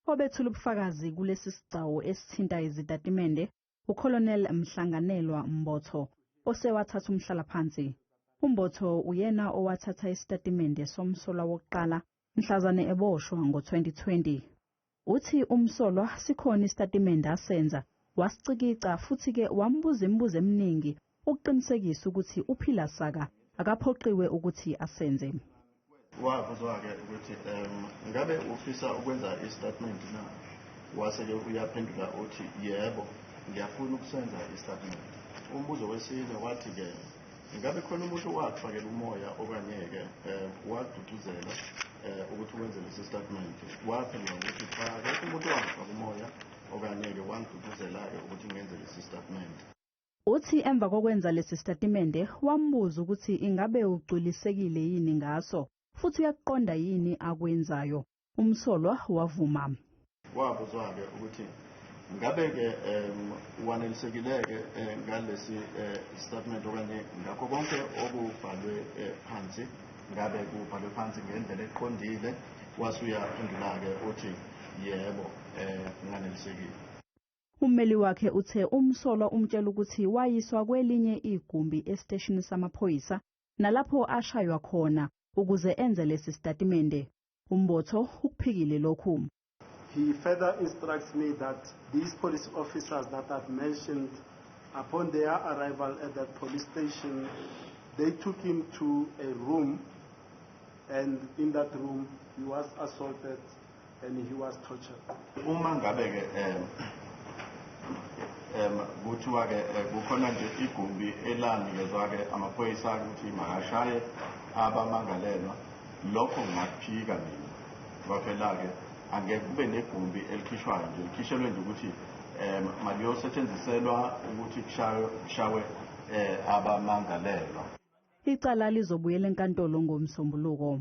Obethula ubufakazi kulesi sigcawu esithinta izitatimende uColonel Mhlanganelwa Mbotho osewathatha umhlalaphansi. Mbotho uyena owathatha isitatimende Somsolwa wokuqala mhlazane eboshwa ngo-2020. Uthi umsolwa sikhona isitatimende asenza wasicikica futhi-ke wambuza imibuzo eminingi ukuqinisekisa ukuthi uphila saka akaphoqiwe ukuthi asenze. Wabuzwa-ke ukuthi ngabe ufisa ukwenza isitatimende na? Wase-ke uyaphendula uthi yebo, ngiyafuna ukusenza isitatimende. Umbuzo wesine wathi-ke ngabe khona umuntu wakufakela umoya okanye-ke waduduzela ukuthi wenze lesi sitatimende? Waphendula ukuthi cha, akekho umuntu wangifaka umoya okanye-ke wangiduduzela-ke ukuthi ngenze lesi sitatimende. Uthi emva kokwenza lesi sitatimende wambuza ukuthi ingabe ugculisekile yini ngaso futhi uyakuqonda yini akwenzayo. Umsolwa wavuma. Wabuzwa-ke ukuthi ngabe-ke wanelisekile-ke ngalesi sitatimende okanye ngakho konke okubhalwe phansi, ngabe kubhalwe phansi ngendlela eqondile? Wasuyaphendula-ke uthi yebo, nganelisekile. Ummeli wakhe uthe umsolwa umtshela ukuthi wayiswa kwelinye igumbi esiteshini samaphoyisa nalapho ashaywa khona ukuze enze lesi sitatimende. Mbotho ukuphikile lokhu. He further instructs me that these police officers that I've mentioned, upon their arrival at that police station, they took him to a room, and in that room he was assaulted and he was tortured. Uma ngabe-ke kuthiwa-ke kukhona nje igumbi elanikezwa-ke amaphoyisa ukuthi makashaye abamangalelwa, lokho ngakuphika mina. Kwaphela-ke angeke kube negumbi elikhishwayo nje, likhishelwe nje ukuthi maliyosetshenziselwa ukuthi kushawe abamangalelwa. Icala lizobuyela enkantolo ngoMsombuluko.